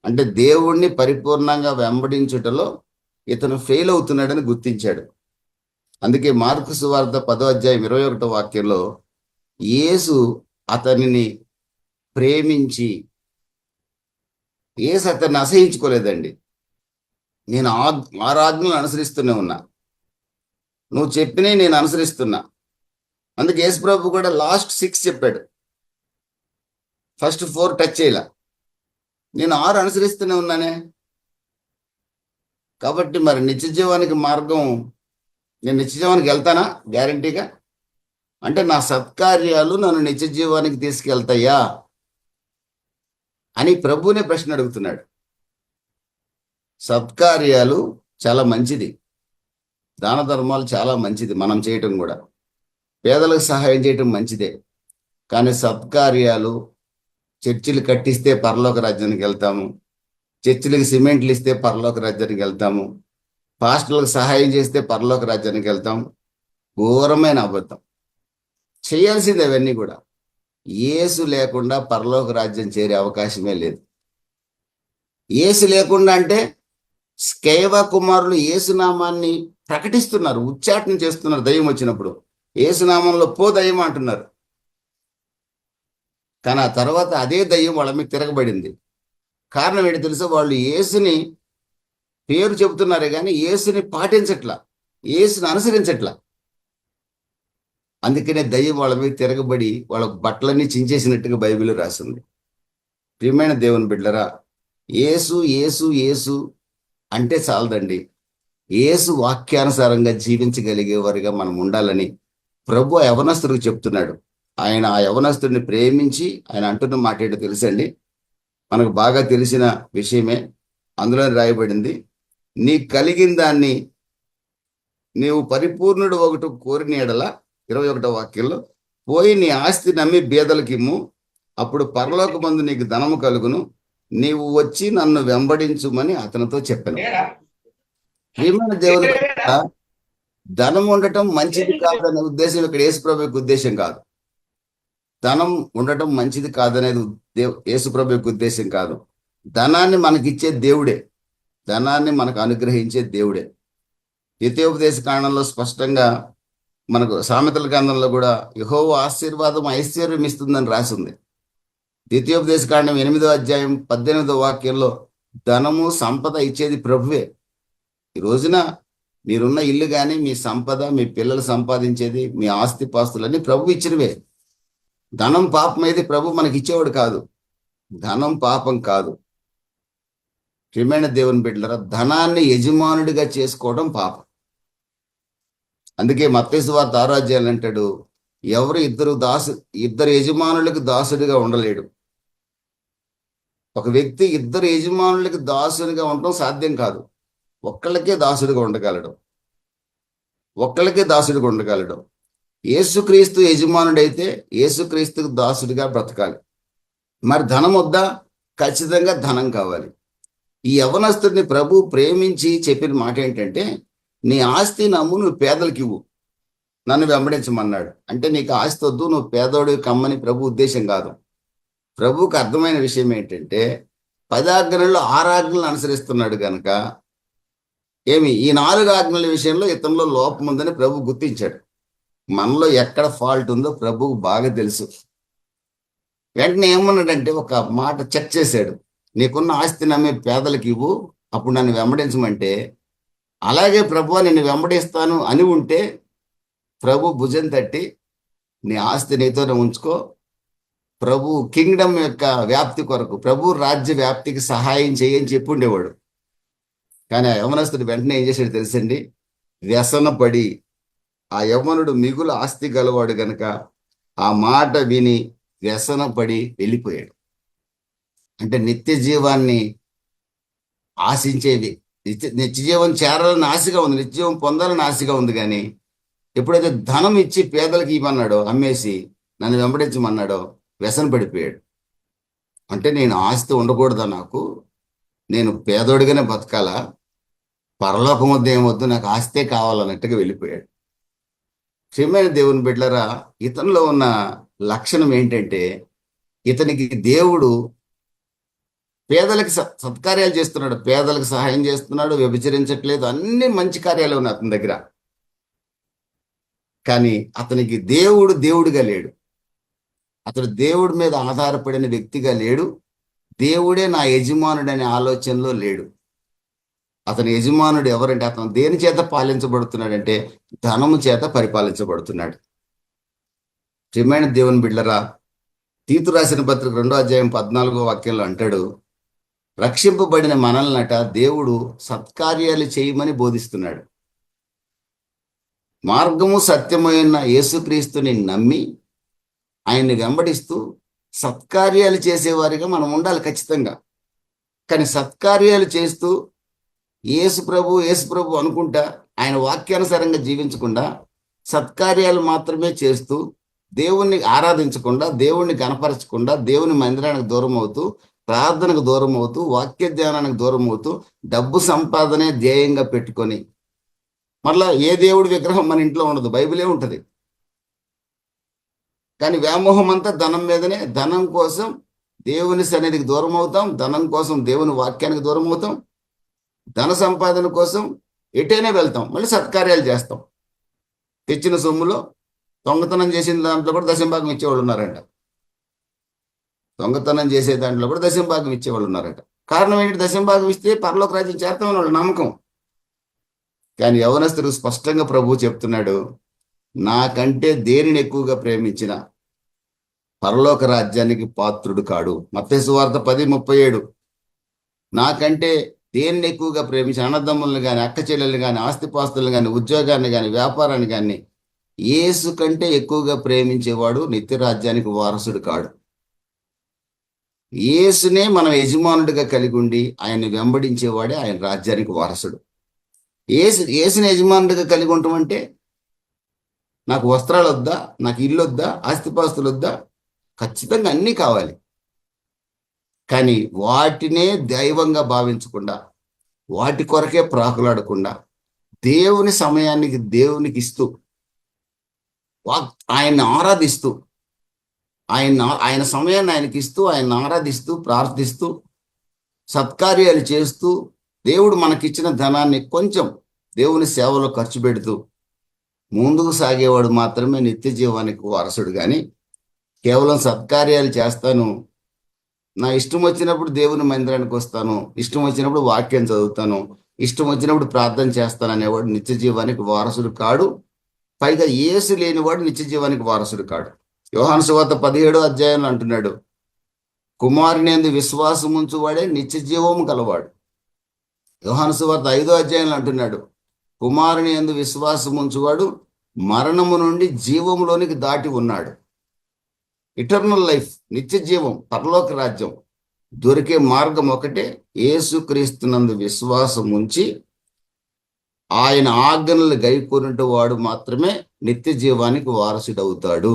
అంటే దేవుణ్ణి పరిపూర్ణంగా వెంబడించుటలో ఇతను ఫెయిల్ అవుతున్నాడని గుర్తించాడు. అందుకే మార్కు సువార్త 10వ అధ్యాయం 21వ వాక్యంలో యేసు అతనిని ప్రేమించి, యేసు అతన్ని అసహించుకోలేదండి. నేను 6 ఆజ్ఞలు అనుసరిస్తూనే ఉన్నా, నువ్వు చెప్పినే నేను అనుసరిస్తున్నా. అందుకే యేసు ప్రభు కూడా లాస్ట్ 6 చెప్పాడు, ఫస్ట్ 4 టచ్ చేయాల. నేను 6 అనుసరిస్తూనే ఉన్నానే. కాబట్టి మరి నిత్య జీవానికి మార్గం, నేను నిత్య జీవానికి వెళ్తానా గ్యారంటీగా? అంటే నా సత్కార్యాలు నన్ను నిత్య జీవానికి తీసుకెళ్తాయా అని ప్రభువునే ప్రశ్న అడుగుతున్నాడు. సత్కార్యాలు చాలా మంచిది, దాన ధర్మాలు చాలా మంచిది, మనం చేయటం కూడా, పేదలకు సహాయం చేయటం మంచిదే. కానీ సత్కార్యాలు, చర్చిలు కట్టిస్తే పరలోక రాజ్యానికి వెళ్తాము, చర్చిలకు సిమెంట్లు ఇస్తే పరలోక రాజ్యానికి వెళ్తాము, పాస్టర్లకు సహాయం చేస్తే పరలోక రాజ్యానికి వెళ్తాం, ఘోరమైన అబద్ధం. చేయాల్సింది అవన్నీ కూడా. యేసు లేకుండా పరలోక రాజ్యం చేరే అవకాశమే లేదు. యేసు లేకుండా అంటే స్కేవ కుమారులు యేసునామాన్ని ప్రకటిస్తున్నారు, ఉచ్చాటన చేస్తున్నారు. దయ్యం వచ్చినప్పుడు యేసునామంలో పో దయ్యం అంటున్నారు. కానీ ఆ తర్వాత అదే దయ్యం వాళ్ళ మీద తిరగబడింది. కారణం ఏంటి తెలుసా? వాళ్ళు యేసుని పేరు చెబుతున్నారే కానీ యేసుని పాటించట్లా, యేసుని అనుసరించట్లా. అందుకనే దయ్యం వాళ్ళ మీద తిరగబడి వాళ్ళ బట్టలన్నీ చించేసినట్టుగా బైబిల్ రాసింది. ప్రియమైన దేవుని బిడ్డరా, యేసు యేసు యేసు అంటే చాలదండి. యేసు వాక్యానుసారంగా జీవించగలిగేవారిగా మనం ఉండాలని ప్రభు ఆ యవనస్తుడికి చెప్తున్నాడు. ఆయన ఆ యవనస్తుడిని ప్రేమించి ఆయన అంటున్న మాట ఏంటో తెలుసండి, మనకు బాగా తెలిసిన విషయమే. అందులో రాయబడింది, నీకు కలిగిన దాన్ని నీవు పరిపూర్ణుడు ఒకటి కోరిన ఎడల, 21వ వాక్యంలో, పోయి నీ ఆస్తి నమ్మి బీదలకిమ్ము, అప్పుడు పరలోకమందు నీకు ధనము కలుగును, నీవు వచ్చి నన్ను వెంబడించుమని అతనితో చెప్పాను. ప్రియమైన దేవుని బిడ్డ, ధనం ఉండటం మంచిది కాదనే ఉద్దేశం ఇక్కడ యేసుప్రభు యొక్క ఉద్దేశం కాదు. ధనం ఉండటం మంచిది కాదనేది యేసుప్రభు యొక్క ఉద్దేశం కాదు. ధనాన్ని మనకిచ్చే దేవుడే, ధనాన్ని మనకు అనుగ్రహించే దేవుడే. ద్వితీయోపదేశ కాండంలో స్పష్టంగా, మనకు సామెతల గ్రంథంలో కూడా యెహోవా ఆశీర్వాదం ఐశ్వర్యం ఇస్తుందని రాసింది. ద్వితీయోపదేశ కాండం 8వ అధ్యాయం 18వ వాక్యంలో ధనము సంపద ఇచ్చేది ప్రభువే. ఈ రోజున మీరున్న ఇల్లు కానీ, మీ సంపద, మీ పిల్లలు సంపాదించేది, మీ ఆస్తి పాస్తులన్నీ ప్రభు ఇచ్చినవే. ధనం పాపం అయితే ప్రభు మనకి ఇచ్చేవాడు కాదు. ధనం పాపం కాదు. ప్రియమైన దేవుని బిడ్డలారా, ధనాన్ని యజమానుడిగా చేసుకోవడం పాపం. అందుకే మత్తయి సువార్త 6వ అధ్యాయం అంటాడు, ఎవరు ఇద్దరు యజమానులకు దాసుడిగా ఉండలేడు. ఒక వ్యక్తి ఇద్దరు యజమానులకు దాసునిగా ఉండటం సాధ్యం కాదు. ఒక్కళ్ళకే దాసుడిగా ఉండగలడు. యేసుక్రీస్తు యజమానుడైతే యేసుక్రీస్తుకు దాసుడిగా బ్రతకాలి. మరి ధనం వద్దా? ఖచ్చితంగా ధనం కావాలి. ఈ యవనస్తుడిని ప్రభు ప్రేమించి చెప్పిన మాట ఏంటంటే, నీ ఆస్తి నమ్ము, నువ్వు పేదలకు ఇవ్వు, నన్ను వెంబడించమన్నాడు. అంటే నీకు ఆస్తి వద్దు, నువ్వు పేదోడు కమ్మని ప్రభు ఉద్దేశం కాదు. ప్రభువుకు అర్థమైన విషయం ఏంటంటే, 10 ఆజ్ఞలలో 6 ఆజ్ఞలను అనుసరిస్తున్నాడు కనుక ఈ 4 ఆజ్ఞల విషయంలో ఇతనిలో లోపం ఉందని ప్రభు గుర్తించాడు. మనలో ఎక్కడ ఫాల్ట్ ఉందో ప్రభువుకు బాగా తెలుసు. వెంటనే ఏమన్నాడంటే, ఒక మాట చెక్ చేశాడు, నీకున్న ఆస్తి నమ్మే పేదలకు ఇవ్వు, అప్పుడు నన్ను వెంబడించమంటే, అలాగే ప్రభు నిన్ను వెంబడిస్తాను అని ఉంటే ప్రభు భుజం తట్టి, నీ ఆస్తి నీతోనే ఉంచుకో, ప్రభు కింగ్డమ్ యొక్క వ్యాప్తి కొరకు, ప్రభు రాజ్య వ్యాప్తికి సహాయం చేయని చెప్పి ఉండేవాడు. కానీ ఆ యవనస్తుడు వెంటనే ఏం చేశాడు తెలుసండి? వ్యసనపడి, ఆ యవ్వనుడు మిగులు ఆస్తి గలవాడు గనక ఆ మాట విని వ్యసనపడి వెళ్ళిపోయాడు. అంటే నిత్య జీవాన్ని ఆశించేది, నిత్య జీవం చేరాలని ఆశగా ఉంది, నిత్య జీవం పొందాలని ఆశగా ఉంది. కానీ ఎప్పుడైతే ధనం ఇచ్చి పేదలకు ఇవ్వన్నాడో, అమ్మేసి నన్ను వెంబడించమన్నాడో, వ్యసన పడిపోయాడు. అంటే నేను ఆస్తి ఉండకూడదా, నేను పేదోడిగానే బతకాలా, పరలోకం వద్ద ఏమొద్దు, నాకు ఆస్తే కావాలన్నట్టుగా వెళ్ళిపోయాడు. ప్రియమైన దేవుని బిడ్డలారా, ఇతనిలో ఉన్న లక్షణం ఏంటంటే, ఇతనికి దేవుడు పేదలకు సత్కార్యాలు చేస్తున్నాడు, పేదలకు సహాయం చేస్తున్నాడు, వ్యభిచరించట్లేదు, అన్ని మంచి కార్యాలు ఉన్నాయి అతని దగ్గర. కానీ అతనికి దేవుడిగా లేడు. అతడు దేవుడి మీద ఆధారపడిన వ్యక్తిగా లేడు. దేవుడే నా యజమానుడు అనే ఆలోచనలో లేడు. అతని యజమానుడు ఎవరంటే, అతను దేని చేత పాలించబడుతున్నాడంటే ధనము చేత పరిపాలించబడుతున్నాడు. ప్రియమైన దేవుని బిడ్డరా, తీతు రాసిన పత్రిక 2 అధ్యాయం 14వ వాక్యంలో అంటాడు, రక్షింపబడిన మనల్నట దేవుడు సత్కార్యాలు చేయమని బోధిస్తున్నాడు. మార్గము సత్యమైన యేసుక్రీస్తుని నమ్మి ఆయన్ని వెంబడిస్తూ సత్కార్యాలు చేసేవారిగా మనం ఉండాలి ఖచ్చితంగా. కానీ సత్కార్యాలు చేస్తూ యేసు ప్రభు అనుకుంటా ఆయన వాక్యానుసారంగా జీవించకుండా సత్కార్యాలు మాత్రమే చేస్తూ దేవుణ్ణి ఆరాధించకుండా, దేవుణ్ణి గణపరచకుండా, దేవుని మందిరానికి దూరం అవుతూ, ప్రార్థనకు దూరం అవుతూ, వాక్య ధ్యానానికి దూరం అవుతూ, డబ్బు సంపాదనే ధ్యేయంగా పెట్టుకొని, మళ్ళా ఏ దేవుడి విగ్రహం మన ఇంట్లో ఉండదు, బైబిలే ఉంటుంది. కానీ వ్యామోహం అంతా ధనం మీదనే. ధనం కోసం దేవుని సన్నిధికి దూరం అవుతాం, ధనం కోసం దేవుని వాక్యానికి దూరం అవుతాం, ధన సంపాదన కోసం ఎటైనా వెళ్తాం, మళ్ళీ సత్కార్యాలు చేస్తాం. తెచ్చిన సొమ్ములో దొంగతనం చేసిన దాంట్లో కూడా దశంభాగం ఇచ్చేవాళ్ళు ఉన్నారంట. దొంగతనం చేసే దాంట్లో కూడా దశంభాగం ఇచ్చేవాళ్ళు ఉన్నారంట. కారణం ఏంటి? దశంభాగం ఇస్తే పరలోక రాజ్యం చేస్తామని వాళ్ళ నమ్మకం. కానీ యవనస్తుడు స్పష్టంగా ప్రభువు చెప్తున్నాడు, నాకంటే దేనిని ఎక్కువగా ప్రేమించిన పరలోక రాజ్యానికి పాత్రుడు కాడు. మత్తయి సువార్త 10:37. నాకంటే దేనిని ఎక్కువగా ప్రేమించిన అన్నదమ్ములను కానీ, అక్క చెల్లెలు కానీ, ఆస్తిపాస్తులను కానీ, ఉద్యోగాన్ని కానీ, వ్యాపారాన్ని కానీ యేసు కంటే ఎక్కువగా ప్రేమించేవాడు నిత్య రాజ్యానికి వారసుడు కాడు. యేసునే మనం యజమానుడిగా కలిగి ఉండి ఆయన్ని వెంబడించేవాడే ఆయన రాజ్యానికి వారసుడు. యేసుని యజమానుడిగా కలిగి ఉంటామంటే నాకు వస్త్రాలు వద్దా, నాకు ఇల్లు వద్దా, ఆస్తిపాస్తులు వద్దా? ఖచ్చితంగా అన్నీ కావాలి. కానీ వాటినే దైవంగా భావించకుండా, వాటి కొరకే ప్రాకులాడకుండా, దేవుని సమయానికి దేవునికి ఇస్తూ, ఆయన్ని ఆరాధిస్తూ, ఆయన సమయాన్ని ఆయనకి ఇస్తూ, ఆయన్ని ఆరాధిస్తూ, ప్రార్థిస్తూ, సత్కార్యాలు చేస్తూ, దేవుడు మనకిచ్చిన ధనాన్ని కొంచెం దేవుని సేవలో ఖర్చు పెడుతూ ముందుకు సాగేవాడు మాత్రమే నిత్య జీవానికి వారసుడు. కానీ కేవలం సత్కార్యాలు చేస్తాను, నా ఇష్టం వచ్చినప్పుడు దేవుని మందిరానికి వస్తాను, ఇష్టం వచ్చినప్పుడు వాక్యం చదువుతాను, ఇష్టం వచ్చినప్పుడు ప్రార్థన చేస్తాను అనేవాడు నిత్య జీవానికి వారసుడు కాడు. పైగా యేసు లేనివాడు నిత్య జీవానికి వారసుడు కాడు. యోహాను సువార్త 17వ అధ్యాయంలో అంటున్నాడు, కుమారుని యందు విశ్వాసం ఉంచువాడే నిత్య జీవము కలవాడు. యోహాను సువార్త 5వ అధ్యాయంలో అంటున్నాడు, కుమారుని యందు విశ్వాసం ఉంచువాడు మరణము నుండి జీవములోనికి దాటి ఉన్నాడు. ఇటర్నల్ లైఫ్, నిత్య జీవం, పరలోక రాజ్యం దొరికే మార్గం ఒకటే, యేసుక్రీస్తునందు విశ్వాసం ఉంచి ఆయన ఆజ్ఞలు గైకొనుట వాడు మాత్రమే నిత్య జీవానికి వారసుడవుతాడు.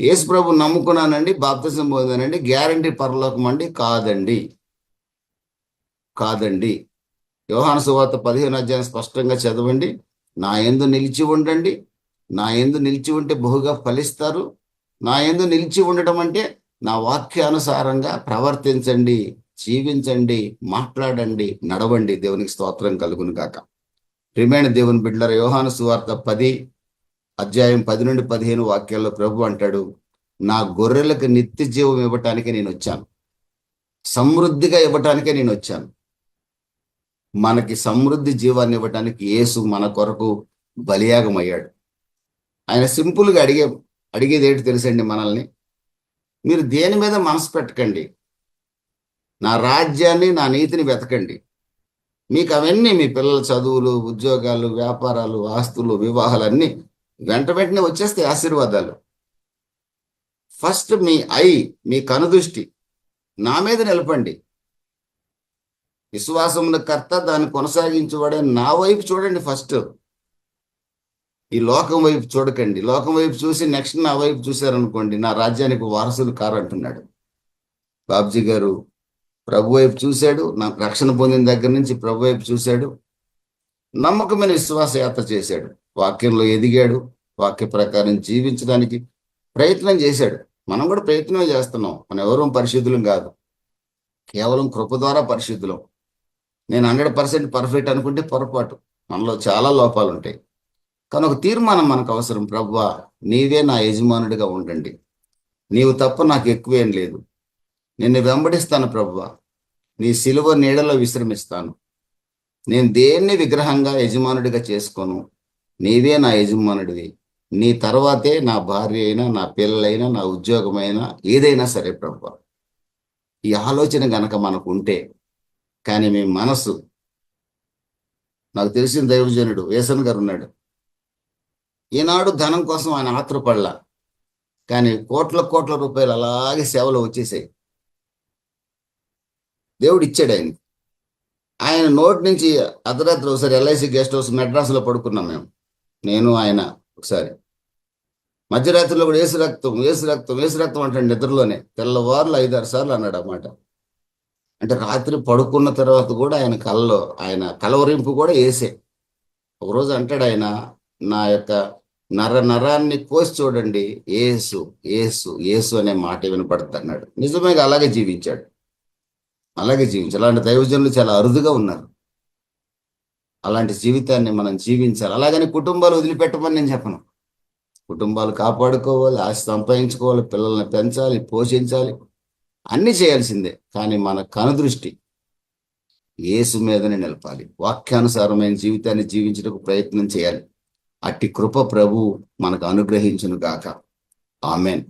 యేసు ప్రభు నమ్ముకున్నానండి, బాప్తిసం పొందానండి, గ్యారంటీ పరలోకం అండి? కాదండి. యోహాను సువార్త 15వ అధ్యాయం స్పష్టంగా చదవండి. నా యందు నిలిచి ఉండండి, నా యందు నిలిచి ఉంటే బహుగా ఫలిస్తారు. నా యందు నిలిచి ఉండటం అంటే నా వాక్యానుసారంగా ప్రవర్తించండి, జీవించండి, మాట్లాడండి, నడవండి. దేవునికి స్తోత్రం కలుగును గాక. ప్రియమైన దేవుని బిడ్డలారా, యోహాను సువార్త 10 అధ్యాయం 10 నుండి 15 వాక్యాల్లో ప్రభు అంటాడు, నా గొర్రెలకు నిత్య జీవం ఇవ్వటానికే నేను వచ్చాను, సమృద్ధిగా ఇవ్వటానికే నేను వచ్చాను. మనకి సమృద్ధి జీవాన్ని ఇవ్వటానికి యేసు మన కొరకు బలియాగం అయ్యాడు. ఆయన సింపుల్గా అడిగేది ఏంటి తెలుసండి మనల్ని, మీరు దేని మీద మనసు పెట్టకండి, నా రాజ్యాన్ని, నా నీతిని వెతకండి. మీకు అవన్నీ, మీ పిల్లల చదువులు, ఉద్యోగాలు, వ్యాపారాలు, ఆస్తులు, వివాహాలు అన్నీ వెంటనే వచ్చేస్తాయి ఆశీర్వాదాలు. ఫస్ట్ మీ కనుదృష్టి నా మీద నిలపండి. విశ్వాసమున కర్త, దాన్ని కొనసాగించువాడే నా వైపు చూడండి. ఫస్ట్ ఈ లోకం వైపు చూడకండి. లోకం వైపు చూసి నెక్స్ట్ నా వైపు చూశారనుకోండి, నా రాజ్యానికి వారసులు కారంటున్నాడు బాబ్జీ గారు. ప్రభు వైపు చూశాడు, నాకు రక్షణ పొందిన దగ్గర నుంచి ప్రభు వైపు చూశాడు, నమ్మకమైన విశ్వాసయాత్ర చేశాడు, వాక్యంలో ఎదిగాడు, వాక్య ప్రకారం జీవించడానికి ప్రయత్నం చేశాడు. మనం కూడా ప్రయత్నం చేస్తున్నాం, మనం ఎవరూ పరిశుద్ధులం కాదు. కేవలం కృప ద్వారా పరిశుద్ధులం. నేను 100% పర్ఫెక్ట్ అనుకుంటే పొరపాటు. మనలో చాలా లోపాలు ఉంటాయి. కానీ ఒక తీర్మానం మనకు అవసరం. ప్రభువా, నీవే నా యజమానుడిగా ఉండండి. నీవు తప్ప నాకు ఎక్కువేం లేదు. నిన్ను వెంబడిస్తాను ప్రభువా. నీ సిలువ నీడలో విశ్రమిస్తాను. నేను దేన్ని విగ్రహంగా యజమానుడిగా చేసుకోను. నీవే నా యజమానుడివి. నీ తర్వాతే నా భార్య అయినా, నా పిల్లలైనా, నా ఉద్యోగమైనా, ఏదైనా సరే ప్రభువా. ఈ ఆలోచన గనక మనకు ఉంటే, కానీ మీ మనసు, నాకు తెలిసిన దైవజనుడు వేసన్ గారు ఉన్నాడు. ఈనాడు ధనం కోసం ఆయన ఆత్రపడలా, కానీ కోట్ల కోట్ల రూపాయలు అలాగే సేవలో వచ్చేసాయి. దేవుడు ఇచ్చాడు ఆయన. ఆయన నోటి నుంచి అర్ధరాత్రి ఒకసారి LIC గెస్ట్ హౌస్ మెడ్రాస్లో పడుకున్నాం మేము, నేను ఆయన. ఒకసారి మధ్యరాత్రిలో కూడా ఏసు రక్తం ఏసు రక్తం ఏసు రక్తం అంటాడు నిద్రలోనే. తెల్లవారులు 5-6 సార్లు అన్నాడు అన్నమాట. అంటే రాత్రి పడుకున్న తర్వాత కూడా ఆయన కలలో, ఆయన కలవరింపు కూడా ఏసే. ఒకరోజు అంటాడు ఆయన, నా యొక్క నరాన్ని కోసి చూడండి, ఏసు ఏసు ఏసు అనే మాట వినపడుతుంది అన్నాడు. నిజమేగా, అలాగే జీవించాడు. అలాంటి దైవజనులు చాలా అరుదుగా ఉన్నారు. అలాంటి జీవితాన్ని మనం జీవించాలి. అలాగని కుటుంబాలు వదిలిపెట్టమని నేను చెప్పను. కుటుంబాలు కాపాడుకోవాలి, ఆస్తి సంపాదించుకోవాలి, పిల్లల్ని పెంచాలి, పోషించాలి, అన్ని చేయాల్సిందే. కానీ మన కనుదృష్టి యేసు మీదనే నిలపాలి. వాక్యానుసారమైన జీవితాన్ని జీవించడానికి ప్రయత్నం చేయాలి. అట్టి కృప ప్రభు మనకు అనుగ్రహించును గాక. ఆమెన్.